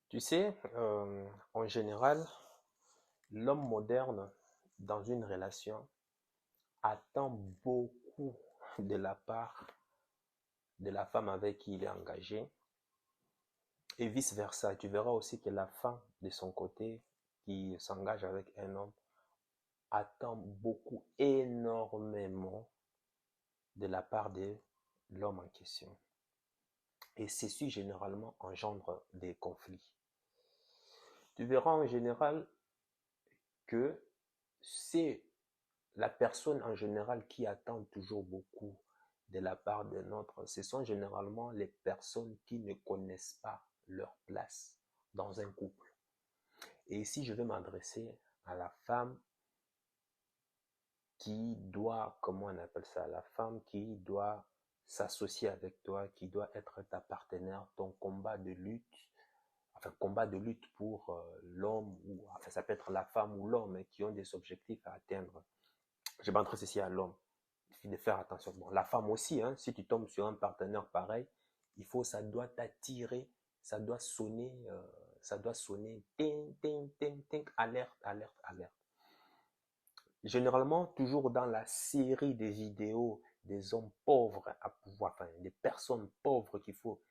Tu sais, en général, l'homme moderne, dans une relation, attend beaucoup de la part de la femme avec qui il est engagé et vice-versa. Tu verras aussi que la femme, de son côté, qui s'engage avec un homme, attend beaucoup, énormément de la part de l'homme en question. Et ceci, généralement, engendre des conflits. Tu verras en général que c'est la personne en général qui attend toujours beaucoup de la part d'un autre, ce sont généralement les personnes qui ne connaissent pas leur place dans un couple. Et ici, je vais m'adresser à la femme qui doit, comment on appelle ça, la femme qui doit s'associer avec toi, qui doit être ta partenaire, ton combat de lutte, enfin combat de lutte pour l'homme, ou enfin ça peut être la femme ou l'homme hein, qui ont des objectifs à atteindre. Je m'adresse ici à l'homme. Il faut de faire attention. Bon, la femme aussi, hein, si tu tombes sur un partenaire pareil, ça doit t'attirer, ça doit sonner, ting, ting, ting, ting, alerte, alerte, alerte. Généralement, toujours dans la série des vidéos des hommes pauvres à pouvoir, enfin, des personnes pauvres qu'il faut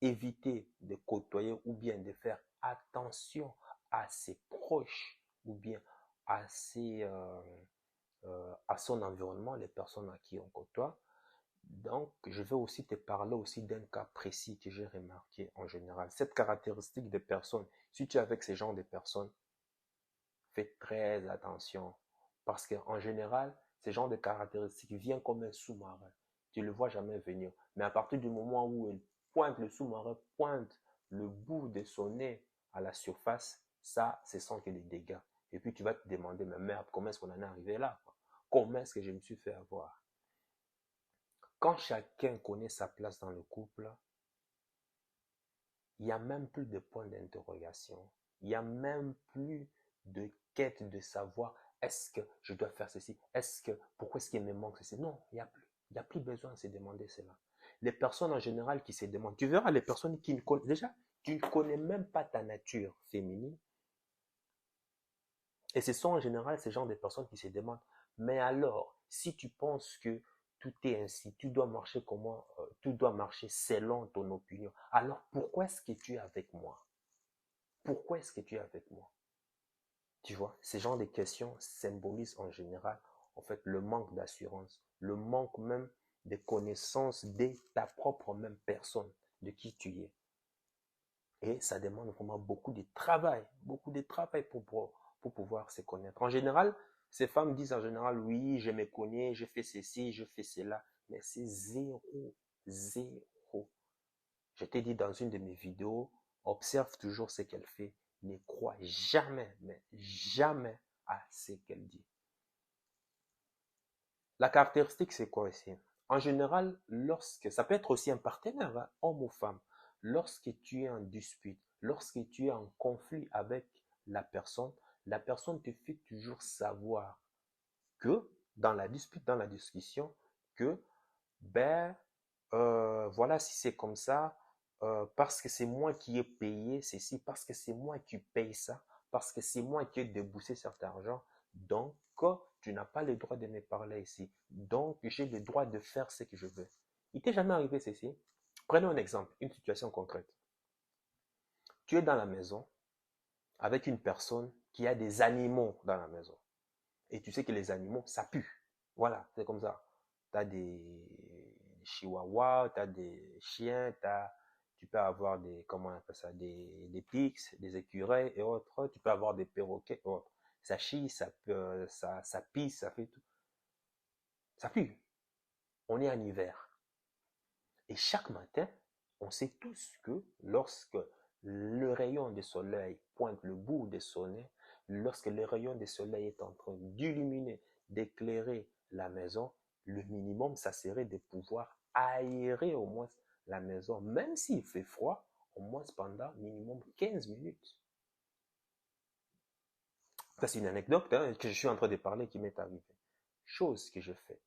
éviter de côtoyer ou bien de faire attention à ses proches ou bien à son environnement, les personnes à qui on côtoie. Donc, je vais aussi te parler aussi d'un cas précis que j'ai remarqué en général. Cette caractéristique des personnes, si tu es avec ce genre de personnes, fais très attention. Parce qu'en général, ce genre de caractéristiques vient comme un sous-marin. Tu ne le vois jamais venir. Mais à partir du moment où il pointe, le sous-marin pointe le bout de son nez à la surface, ça, ce sont que des dégâts. Et puis tu vas te demander, mais merde, comment est-ce qu'on en est arrivé là, quoi? Comment est-ce que je me suis fait avoir? Quand chacun connaît sa place dans le couple, il n'y a même plus de points d'interrogation. Il n'y a même plus de quête de savoir est-ce que je dois faire ceci, pourquoi est-ce qu'il me manque ceci. Non, il n'y a plus. Il n'y a plus besoin de se demander cela. Les personnes en général qui se demandent, tu verras les personnes qui ne connaissent, déjà, tu ne connais même pas ta nature féminine. Et ce sont en général ces genres de personnes qui se demandent, mais alors, si tu penses que tout est ainsi, tout doit marcher selon ton opinion, alors pourquoi est-ce que tu es avec moi? Pourquoi est-ce que tu es avec moi? Tu vois, ces genres de questions symbolisent en général, en fait, le manque d'assurance, le manque même de connaissance de ta propre même personne, de qui tu es. Et ça demande vraiment beaucoup de travail pour pouvoir se connaître. En général, ces femmes disent en général, oui, je me connais, je fais ceci, je fais cela, mais c'est zéro, zéro. Je t'ai dit dans une de mes vidéos, observe toujours ce qu'elle fait, ne crois jamais, mais jamais à ce qu'elle dit. La caractéristique, c'est quoi ici? En général, ça peut être aussi un partenaire, hein, homme ou femme, lorsque tu es en dispute, lorsque tu es en conflit avec la personne te fait toujours savoir que dans la dispute, dans la discussion, que ben voilà, si c'est comme ça, parce que c'est moi qui ai payé ceci, parce que c'est moi qui paye ça, parce que c'est moi qui ai déboursé cet argent, donc tu n'as pas le droit de me parler ici. Donc j'ai le droit de faire ce que je veux. Il t'est jamais arrivé ceci? Prenons un exemple, une situation concrète. Tu es dans la maison avec une personne qui a des animaux dans la maison. Et tu sais que les animaux, ça pue. Voilà, c'est comme ça. Tu as des chihuahuas, tu as des chiens, tu peux avoir comment on appelle ça, des pigs, des écureuils et autres. Tu peux avoir des perroquets et autres. Ça chie, ça pisse, ça fait tout. Ça pue. On est en hiver. Et chaque matin, on sait tous que lorsque le rayon du soleil pointe le bout de son nez, lorsque le rayon du soleil est en train d'illuminer, d'éclairer la maison, le minimum, ça serait de pouvoir aérer au moins la maison, même s'il fait froid, au moins pendant minimum 15 minutes. Ça, c'est une anecdote hein, que je suis en train de parler qui m'est arrivée. Chose que je fais.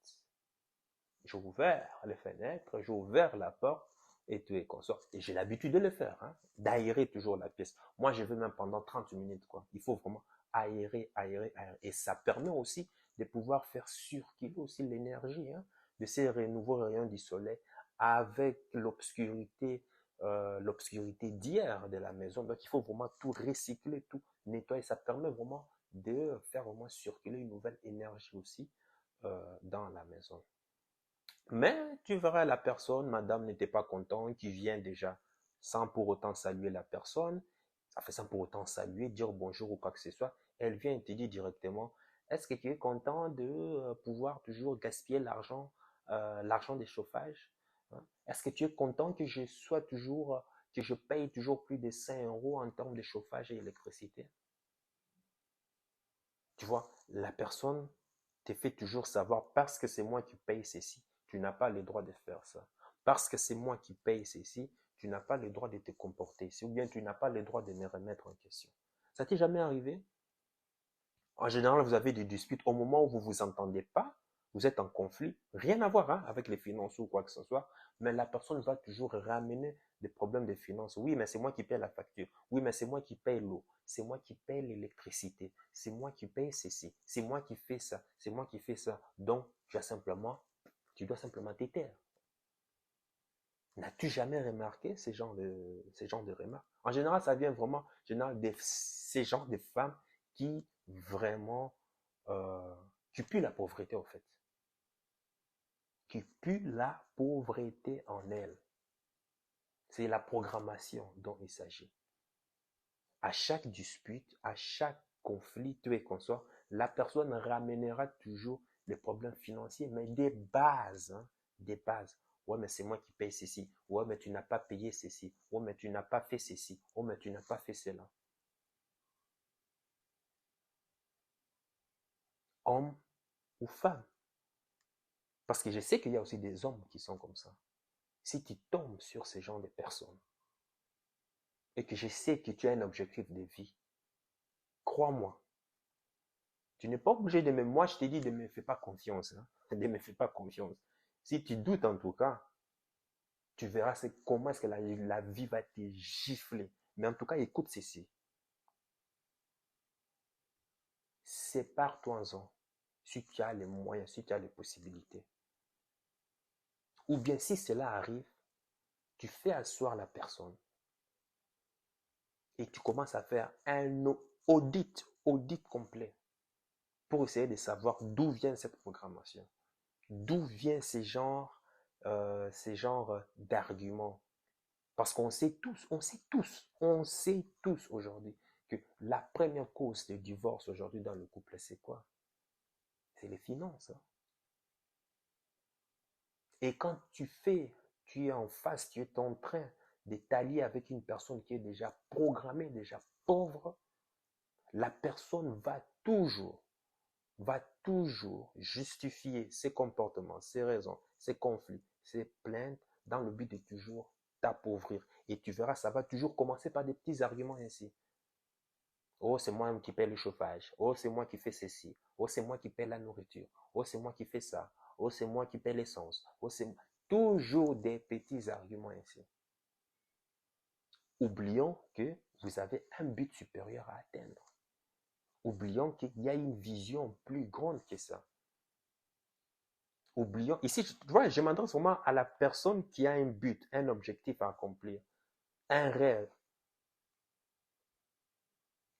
J'ai ouvert les fenêtres, j'ai ouvert la porte et tout et consort. Et j'ai l'habitude de le faire, hein, d'aérer toujours la pièce. Moi, je veux même pendant 30 minutes, quoi. Il faut vraiment aérer, aérer, aérer. Et ça permet aussi de pouvoir faire circuler aussi l'énergie, hein, de ces nouveaux rayons du soleil avec l'obscurité d'hier de la maison. Donc, il faut vraiment tout recycler, tout nettoyer. Ça permet vraiment de faire vraiment circuler une nouvelle énergie aussi dans la maison. Mais tu verras la personne, madame n'était pas contente, qui vient déjà sans pour autant saluer la personne, ça fait sans pour autant saluer, dire bonjour ou quoi que ce soit. Elle vient et te dit directement, est-ce que tu es content de pouvoir toujours gaspiller l'argent des chauffages? Hein? Est-ce que tu es content que je sois toujours, que je paye toujours plus de 5 euros en termes de chauffage et électricité? Tu vois, la personne te fait toujours savoir parce que c'est moi qui paye ceci, tu n'as pas le droit de faire ça. Parce que c'est moi qui paye ceci, tu n'as pas le droit de te comporter ici, ou bien tu n'as pas le droit de me remettre en question. Ça t'est jamais arrivé? En général, vous avez des disputes au moment où vous vous entendez pas, vous êtes en conflit, rien à voir hein, avec les finances ou quoi que ce soit, mais la personne va toujours ramener des problèmes de finances. Oui, mais c'est moi qui paye la facture. Oui, mais c'est moi qui paye l'eau. C'est moi qui paye l'électricité. C'est moi qui paye ceci. C'est moi qui fais ça. C'est moi qui fais ça. Donc, tu dois simplement te taire. N'as-tu jamais remarqué ces genres de remarques? En général, ça vient vraiment, en général, de ces genres de femmes qui vraiment, euh, qui puent la pauvreté, en fait. Qui puent la pauvreté en elles. C'est la programmation dont il s'agit. À chaque dispute, à chaque conflit, tout et consort, la personne ramènera toujours les problèmes financiers, mais des bases, hein, des bases. Ouais, mais c'est moi qui paye ceci. Ouais, mais tu n'as pas payé ceci. Ouais, mais tu n'as pas fait ceci. Ouais, mais tu n'as pas fait cela. Homme ou femme. Parce que je sais qu'il y a aussi des hommes qui sont comme ça. Si tu tombes sur ce genre de personnes et que je sais que tu as un objectif de vie, crois-moi, tu n'es pas obligé de me... Moi, je te dis, ne me fais pas confiance. Hein. Ne me fais pas confiance. Si tu doutes en tout cas, tu verras comment est-ce que la vie va te gifler. Mais en tout cas, écoute ceci. Sépare-toi-en si tu as les moyens, si tu as les possibilités. Ou bien si cela arrive, tu fais asseoir la personne et tu commences à faire un audit complet pour essayer de savoir d'où vient cette programmation, d'où vient ces genres d'arguments. Parce qu'on sait tous, on sait tous aujourd'hui que la première cause de divorce aujourd'hui dans le couple, c'est quoi? C'est les finances. Hein. Et quand tu es en face, tu es en train de t'allier avec une personne qui est déjà programmée, déjà pauvre, la personne va toujours justifier ses comportements, ses raisons, ses conflits, ses plaintes dans le but de toujours t'appauvrir. Et tu verras, ça va toujours commencer par des petits arguments ainsi. Oh, c'est moi qui paie le chauffage. Oh, c'est moi qui fais ceci. Oh, c'est moi qui paie la nourriture. Oh, c'est moi qui fais ça. Oh, c'est moi qui paie l'essence. Oh, c'est toujours des petits arguments ainsi. Oublions que vous avez un but supérieur à atteindre. Oublions qu'il y a une vision plus grande que ça. Oublions, ici, tu vois, je m'adresse vraiment à la personne qui a un but, un objectif à accomplir, un rêve.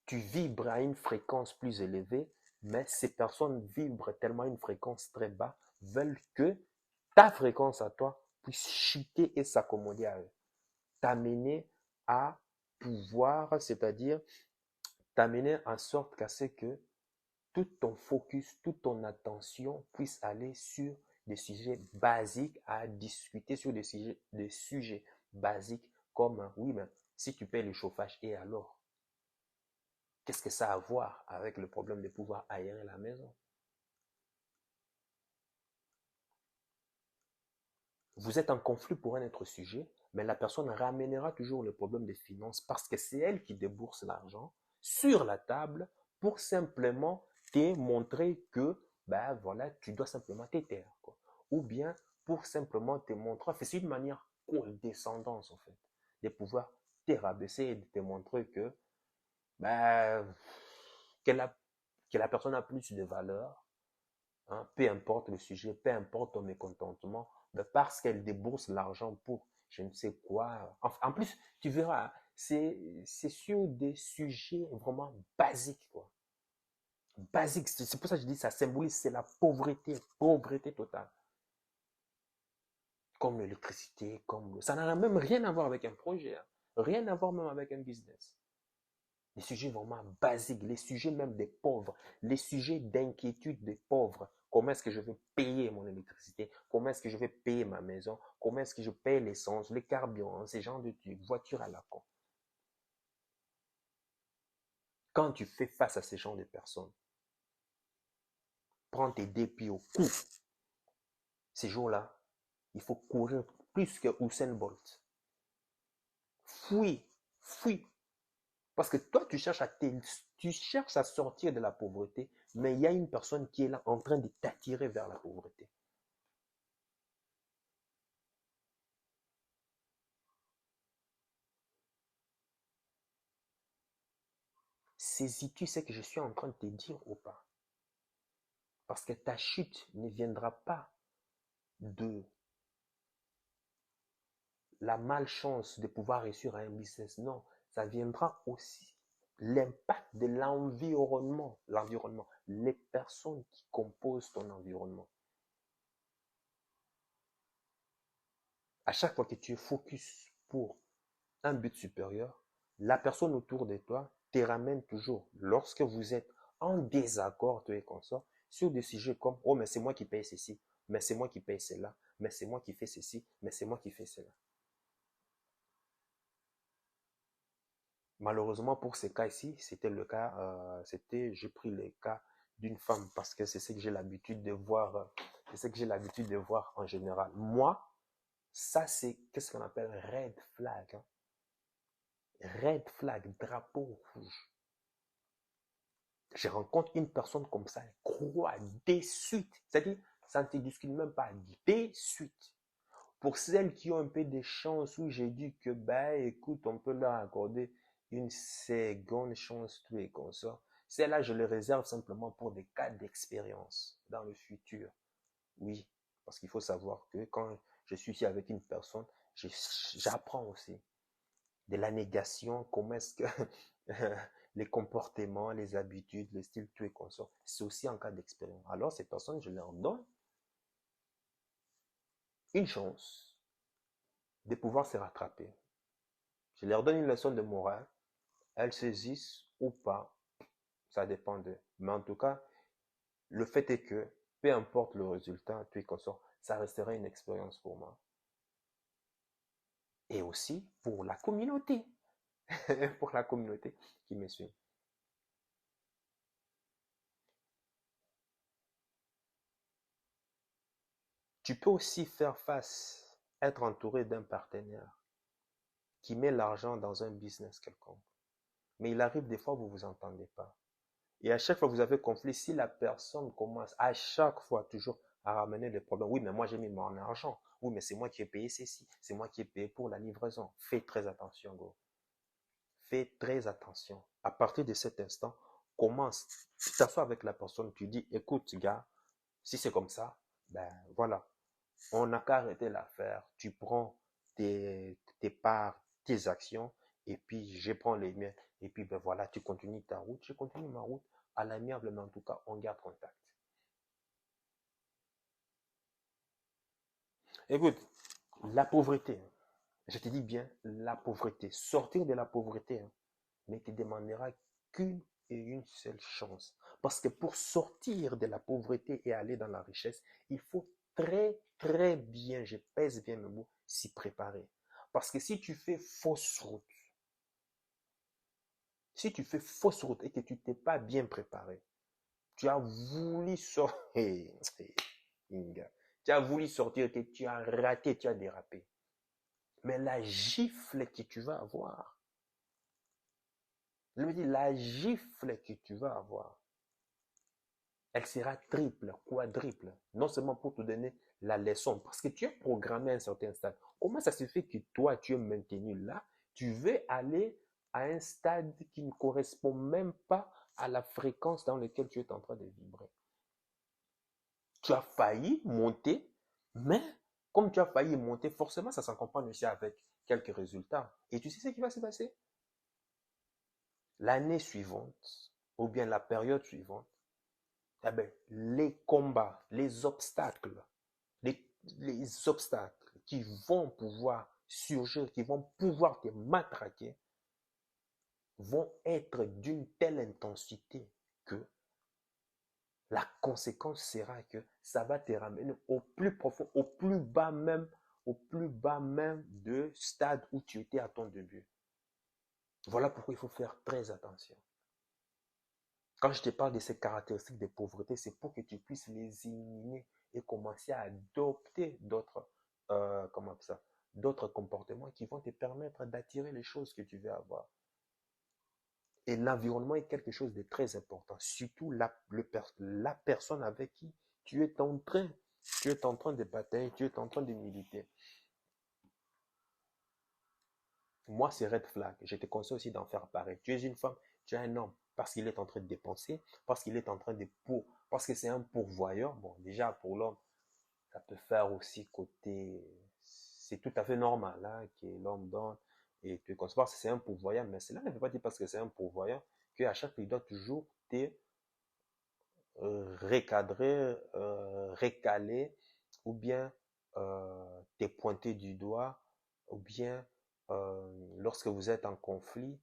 Tu vibres à une fréquence plus élevée, mais ces personnes vibrent tellement à une fréquence très basse, veulent que ta fréquence à toi puisse chuter et s'accommoder à eux. T'amener à pouvoir, c'est-à-dire t'amener en sorte qu'à ce que tout ton focus, toute ton attention puisse aller sur des sujets basiques à discuter, sur des sujets basiques comme, oui, mais si tu payes le chauffage, et alors? Qu'est-ce que ça a à voir avec le problème de pouvoir aérer la maison? Vous êtes en conflit pour un autre sujet, mais la personne ramènera toujours le problème des finances parce que c'est elle qui débourse l'argent sur la table pour simplement te montrer que, ben voilà, tu dois simplement te taire. Quoi. Ou bien pour simplement te montrer, c'est une manière condescendance, en fait, de pouvoir te rabaisser et de te montrer que, bah, que la, que la personne a plus de valeur, hein, peu importe le sujet, peu importe ton mécontentement, mais parce qu'elle débourse l'argent pour je ne sais quoi. En plus, tu verras, c'est sur des sujets vraiment basiques, quoi. Basiques. C'est pour ça que je dis ça symbolise, c'est la pauvreté, pauvreté totale. Comme l'électricité, ça n'a même rien à voir avec un projet, hein. Rien à voir même avec un business. Les sujets vraiment basiques, les sujets même des pauvres, les sujets d'inquiétude des pauvres. Comment est-ce que je vais payer mon électricité? Comment est-ce que je vais payer ma maison? Comment est-ce que je paye l'essence, les carburants, ces genres de trucs, voiture à la con. Quand tu fais face à ces genres de personnes, prends tes dépits au cou. Ces jours-là, il faut courir plus que Usain Bolt. Fuis, fuis. Parce que toi, tu cherches à sortir de la pauvreté, mais il y a une personne qui est là en train de t'attirer vers la pauvreté. Saisis-tu ce que je suis en train de te dire ou pas? Parce que ta chute ne viendra pas de la malchance de pouvoir réussir à un business. Non, ça viendra aussi l'impact de l'environnement, les personnes qui composent ton environnement. À chaque fois que tu es focus pour un but supérieur, la personne autour de toi te ramène toujours, lorsque vous êtes en désaccord, tu es consort, sur des sujets comme, oh, mais c'est moi qui paye ceci, mais c'est moi qui paye cela, mais c'est moi qui fais ceci, mais c'est moi qui fais cela. Malheureusement, pour ces cas ici, c'était le cas, j'ai pris le cas d'une femme parce que c'est ce que j'ai l'habitude de voir, c'est ce que j'ai l'habitude de voir en général. Moi, ça c'est, qu'est-ce qu'on appelle red flag, hein? Red flag, drapeau rouge. Je rencontre une personne comme ça, elle croit des suites. C'est-à-dire, ça ne te discute même pas, des suites. Pour celles qui ont un peu de chance, où j'ai dit que, ben, écoute, on peut leur accorder une seconde chance, tout et comme ça. Celle-là, je les réserve simplement pour des cas d'expérience dans le futur. Oui, parce qu'il faut savoir que quand je suis ici avec une personne, j'apprends aussi de la négation, comment est-ce que les comportements, les habitudes, le style, tout et consort. C'est aussi en cas d'expérience. Alors, ces personnes, je leur donne une chance de pouvoir se rattraper. Je leur donne une leçon de morale. Elles saisissent ou pas, ça dépend d'eux. Mais en tout cas, le fait est que, peu importe le résultat, tout et consort, ça restera une expérience pour moi. Et aussi pour la communauté. Pour la communauté qui me suit. Tu peux aussi faire face, être entouré d'un partenaire qui met l'argent dans un business quelconque. Mais il arrive des fois, vous ne vous entendez pas. Et à chaque fois que vous avez conflit, si la personne commence à chaque fois toujours à ramener des problèmes, oui, mais moi j'ai mis mon argent, oui, mais c'est moi qui ai payé ceci, c'est moi qui ai payé pour la livraison. Fais très attention, gros. Fais très attention. À partir de cet instant, commence, tu t'assois avec la personne, tu dis, écoute, gars, si c'est comme ça, ben voilà, on n'a qu'à arrêter l'affaire. Tu prends tes parts, tes actions, et puis je prends les miens. Et puis ben voilà, tu continues ta route, je continue ma route à l'amiable, mais en tout cas, on garde contact. Écoute, la pauvreté, je te dis bien, la pauvreté, sortir de la pauvreté, hein, ne te demandera qu'une et une seule chance. Parce que pour sortir de la pauvreté et aller dans la richesse, il faut très, très bien, je pèse bien le mot, s'y préparer. Parce que si tu fais fausse route et que tu t'es pas bien préparé, tu as voulu sortir, tu as voulu sortir, tu as raté, tu as dérapé. Mais la gifle que tu vas avoir, je me dis, la gifle que tu vas avoir, elle sera triple, quadruple. Non seulement pour te donner la leçon parce que tu es programmé à un certain stade. Comment ça se fait que toi, tu es maintenu là, tu veux aller à un stade qui ne correspond même pas à la fréquence dans laquelle tu es en train de vibrer? Tu as failli monter, mais comme tu as failli monter, forcément, ça s'accompagne aussi avec quelques résultats. Et tu sais ce qui va se passer? L'année suivante, ou bien la période suivante, eh ben, les combats, les obstacles, les obstacles qui vont pouvoir surgir, qui vont pouvoir te matraquer, vont être d'une telle intensité que la conséquence sera que ça va te ramener au plus profond, au plus bas même de stade où tu étais à ton début. Voilà pourquoi il faut faire très attention. Quand je te parle de ces caractéristiques de pauvreté, c'est pour que tu puisses les éliminer et commencer à adopter comment ça, d'autres comportements qui vont te permettre d'attirer les choses que tu veux avoir. Et l'environnement est quelque chose de très important, surtout la personne avec qui tu es en train de batailler, tu es en train de militer. Moi, c'est red flag. Je te conseille aussi d'en faire pareil. Tu es une femme, tu es un homme, parce qu'il est en train de dépenser, parce qu'il est en train parce que c'est un pourvoyeur. Bon, déjà, pour l'homme, ça peut faire aussi côté, c'est tout à fait normal, hein, que l'homme donne et que parce que c'est un pourvoyeur, mais cela ne veut pas dire parce que c'est un pourvoyeur qu'à chaque fois, il doit toujours te recadrer, recaler, ou bien te pointer du doigt, ou bien lorsque vous êtes en conflit,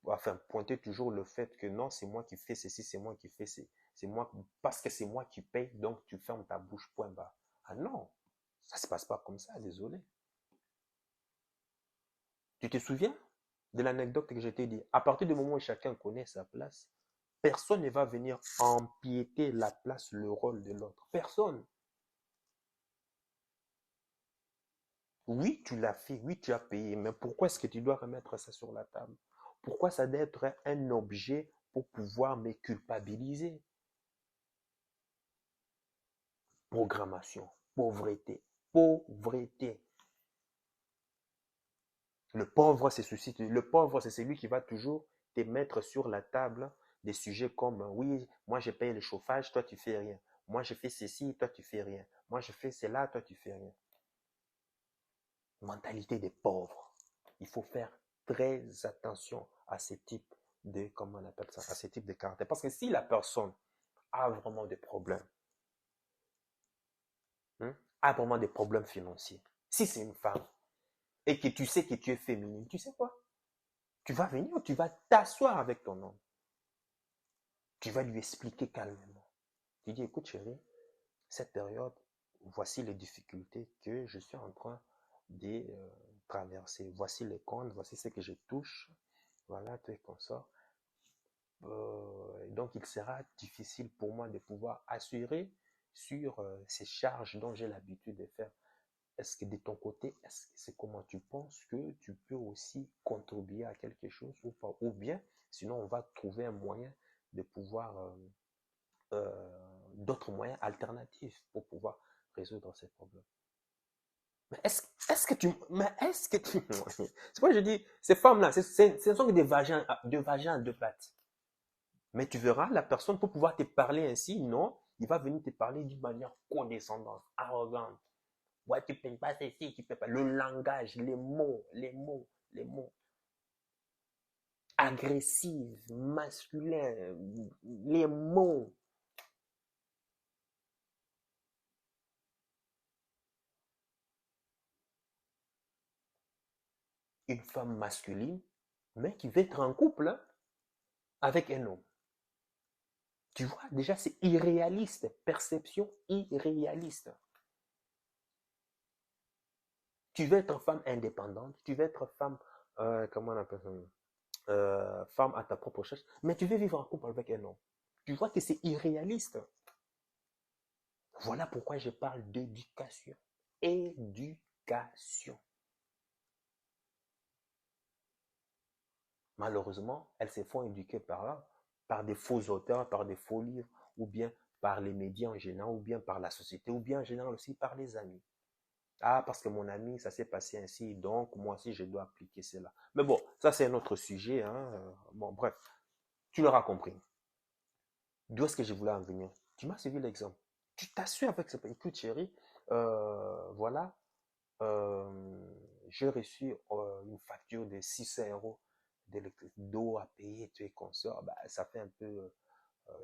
enfin, pointer toujours le fait que non, c'est moi qui fais ceci, c'est moi qui fais c'est moi, parce que c'est moi qui paye, donc tu fermes ta bouche, point barre. Ah non, ça se passe pas comme ça, désolé. Tu te souviens de l'anecdote que je t'ai dit? À partir du moment où chacun connaît sa place, personne ne va venir empiéter la place, le rôle de l'autre. Personne. Oui, tu l'as fait, oui, tu as payé, mais pourquoi est-ce que tu dois remettre ça sur la table? Pourquoi ça doit être un objet pour pouvoir me culpabiliser? Programmation, pauvreté, pauvreté. Le pauvre, c'est celui qui va toujours te mettre sur la table des sujets comme oui, moi je paye le chauffage, toi tu fais rien. Moi je fais ceci, toi tu fais rien. Moi je fais cela, toi tu fais rien. Mentalité des pauvres. Il faut faire très attention à ce type comment on appelle ça, à ce type de caractère. Parce que si la personne a vraiment des problèmes, hein, a vraiment des problèmes financiers, si c'est une femme et que tu sais que tu es féminine, tu sais quoi? Tu vas venir, tu vas t'asseoir avec ton homme. Tu vas lui expliquer calmement. Tu dis, écoute chérie, cette période, voici les difficultés que je suis en train de traverser. Voici les comptes, voici ce que je touche. Voilà, tout est comme ça. Donc, il sera difficile pour moi de pouvoir assurer sur ces charges dont j'ai l'habitude de faire. Est-ce que de ton côté, est-ce que c'est comment tu penses que tu peux aussi contribuer à quelque chose ou pas? Ou bien, sinon, on va trouver un moyen de pouvoir, d'autres moyens alternatifs pour pouvoir résoudre ces problèmes. Mais est-ce que tu, c'est pourquoi je dis, ces femmes-là, ce sont que des vagins à deux pattes. Mais tu verras, la personne, pour pouvoir te parler ainsi, non, il va venir te parler d'une manière condescendante, arrogante. Ouais, tu ne payes pas ceci, tu ne payes pas. Le langage, les mots. Agressifs, masculins, les mots. Une femme masculine, mais qui veut être en couple, hein, avec un homme. Tu vois, déjà, c'est irréaliste. Perception irréaliste. Tu veux être femme indépendante, tu veux être femme, comment on appelle ça? Femme à ta propre recherche, mais tu veux vivre en couple avec un homme. Tu vois que c'est irréaliste. Voilà pourquoi je parle d'éducation. Éducation. Malheureusement, elles se font éduquer par là, par des faux auteurs, par des faux livres, ou bien par les médias en général, ou bien par la société, ou bien en général aussi par les amis. Ah, parce que mon ami, ça s'est passé ainsi, donc moi aussi, je dois appliquer cela. Mais bon, ça c'est un autre sujet. Hein. Bon, bref, tu l'auras compris. D'où est-ce que je voulais en venir? Tu m'as suivi l'exemple. Tu t'assures avec ce écoute, chérie, voilà, euh, j'ai reçu une facture de 600 € d'eau à payer, tu es consort. Bah, ça fait un peu,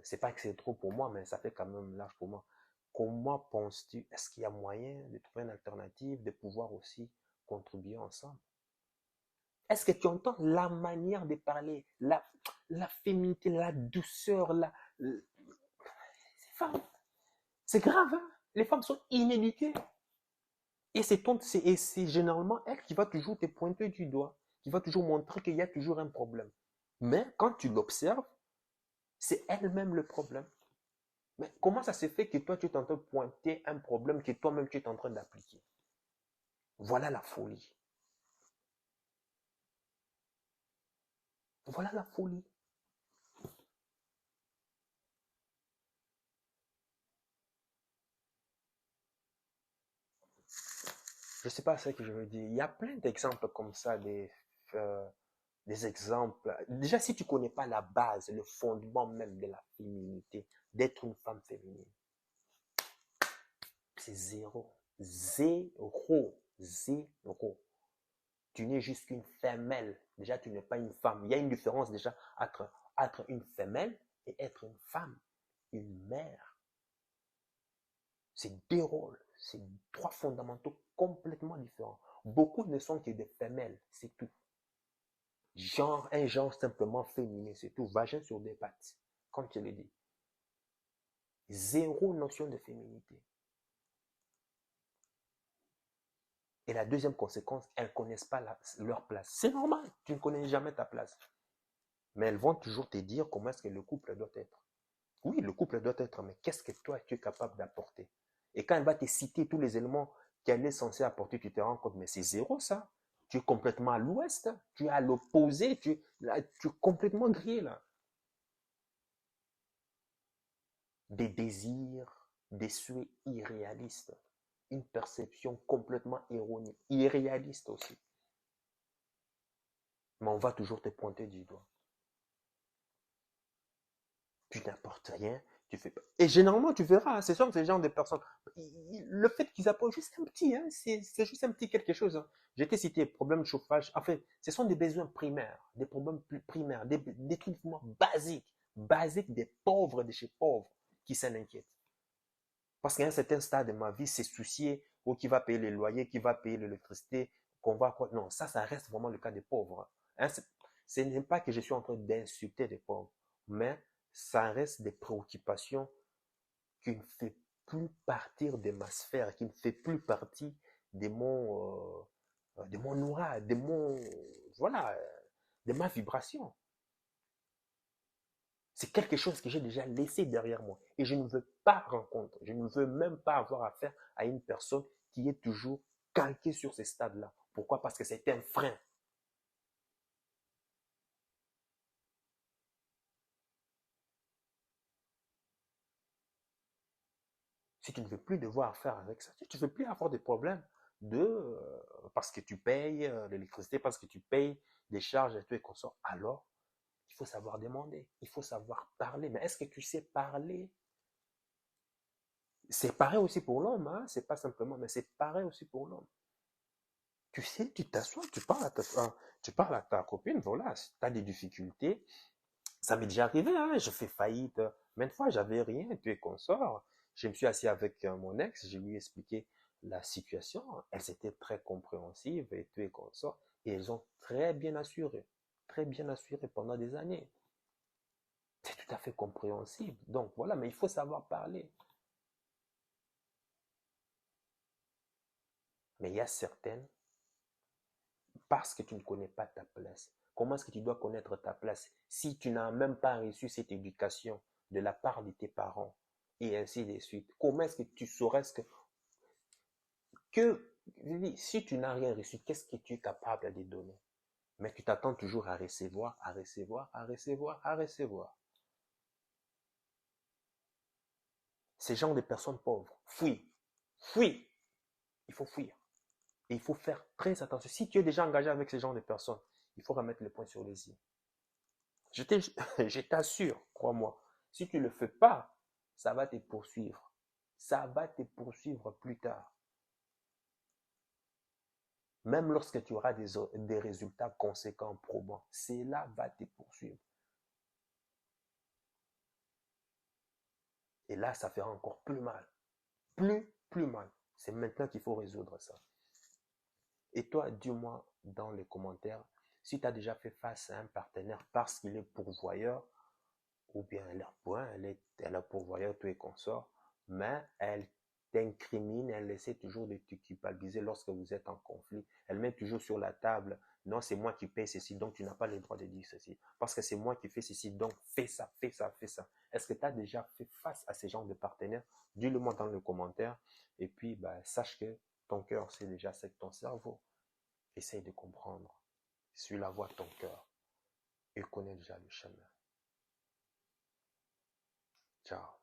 c'est pas que c'est trop pour moi, mais ça fait quand même large pour moi. Comment penses-tu, est-ce qu'il y a moyen de trouver une alternative, de pouvoir aussi contribuer ensemble? Est-ce que tu entends la manière de parler, la féminité, la douceur, ces femmes, c'est grave, hein? Les femmes sont inéduquées. Et c'est généralement elle qui va toujours te pointer du doigt, qui va toujours montrer qu'il y a toujours un problème. Mais quand tu l'observes, c'est elle-même le problème. Mais comment ça se fait que toi, tu es en train de pointer un problème que toi-même, tu es en train d'appliquer? Voilà la folie. Voilà la folie. Je ne sais pas ce que je veux dire. Il y a plein d'exemples comme ça, euh, des exemples. Déjà, si tu ne connais pas la base, le fondement même de la féminité, d'être une femme féminine, c'est zéro. Zéro. Zéro. Tu n'es juste qu'une femelle. Déjà, tu n'es pas une femme. Il y a une différence déjà entre une femelle et être une femme, une mère. C'est deux rôles. C'est trois fondamentaux complètement différents. Beaucoup ne sont que des femelles, c'est tout. Un genre simplement féminin, c'est tout. Vagin sur des pattes, comme tu l'as dit. Zéro notion de féminité. Et la deuxième conséquence, elles ne connaissent pas leur place. C'est normal, tu ne connais jamais ta place. Mais elles vont toujours te dire comment est-ce que le couple doit être. Oui, le couple doit être, mais qu'est-ce que toi, tu es capable d'apporter? Et quand elle va te citer tous les éléments qu'elle est censée apporter, tu te rends compte, mais c'est zéro ça. Tu es complètement à l'ouest, tu es à l'opposé, tu es complètement grillé là. Des désirs, des souhaits irréalistes, une perception complètement erronée, irréaliste aussi. Mais on va toujours te pointer du doigt. Tu n'apportes rien, tu fais pas. Et généralement, tu verras, ce sont ces genres de personnes. Le fait qu'ils apportent juste un petit, hein, c'est juste un petit quelque chose. Hein. J'ai été cité, problème de chauffage. En fait, ce sont des besoins primaires, des problèmes primaires, des trucs vraiment basiques des pauvres de chez pauvres qui s'en inquiètent. Parce qu'à un certain stade de ma vie, c'est soucier ou qui va payer les loyers, qui va payer l'électricité, qu'on va quoi. Non, ça reste vraiment le cas des pauvres. Hein, ce n'est pas que je suis en train d'insulter les pauvres, mais ça reste des préoccupations qui ne fait plus partir de ma sphère, qui ne fait plus partie de mon aura, voilà, de ma vibration. C'est quelque chose que j'ai déjà laissé derrière moi. Et je ne veux pas rencontrer, je ne veux même pas avoir affaire à une personne qui est toujours calquée sur ces stades-là. Pourquoi? Parce que c'est un frein. Si tu ne veux plus devoir faire avec ça, si tu ne veux plus avoir des problèmes parce que tu payes l'électricité, parce que tu payes des charges et tout et consorts, alors il faut savoir demander, il faut savoir parler. Mais est-ce que tu sais parler? C'est pareil aussi pour l'homme, hein? C'est pas simplement, mais c'est pareil aussi pour l'homme. Tu sais, tu t'assois, tu parles à ta copine, voilà, si tu as des difficultés, ça m'est déjà arrivé, hein, je fais faillite. Maintes fois, j'avais rien, tu es consort. Je me suis assis avec mon ex, je lui ai expliqué la situation. Elles étaient très compréhensives et tu es consort. Et elles ont très bien assuré pendant des années. C'est tout à fait compréhensible. Donc voilà, mais il faut savoir parler. Mais il y a certaines, parce que tu ne connais pas ta place. Comment est-ce que tu dois connaître ta place si tu n'as même pas reçu cette éducation de la part de tes parents et ainsi de suite? Comment est-ce que tu saurais que si tu n'as rien reçu, qu'est-ce que tu es capable de donner? Mais tu t'attends toujours à recevoir, à recevoir, à recevoir, à recevoir. Ces gens de personnes pauvres, fuis. Fuis. Il faut fuir. Et il faut faire très attention. Si tu es déjà engagé avec ces gens de personnes, il faut remettre les points sur les i. Je t'assure, crois-moi, si tu ne le fais pas, ça va te poursuivre. Ça va te poursuivre plus tard. Même lorsque tu auras des résultats conséquents, probants, cela va te poursuivre. Et là, ça fera encore plus mal. Plus mal. C'est maintenant qu'il faut résoudre ça. Et toi, dis-moi dans les commentaires si tu as déjà fait face à un partenaire parce qu'il est pourvoyeur, ou bien elle est pourvoyeur, tout est consort, mais elle t'incrimine, elle essaie toujours de te culpabiliser lorsque vous êtes en conflit. Elle met toujours sur la table, non, c'est moi qui paye ceci, donc tu n'as pas le droit de dire ceci. Parce que c'est moi qui fais ceci, donc fais ça, fais ça, fais ça. Est-ce que tu as déjà fait face à ces genres de partenaires? Dis-le-moi dans le commentaire. Et puis, sache que ton cœur sait déjà ce que ton cerveau. Essaye de comprendre. Suis la voie de ton cœur. Et connais déjà le chemin. Ciao.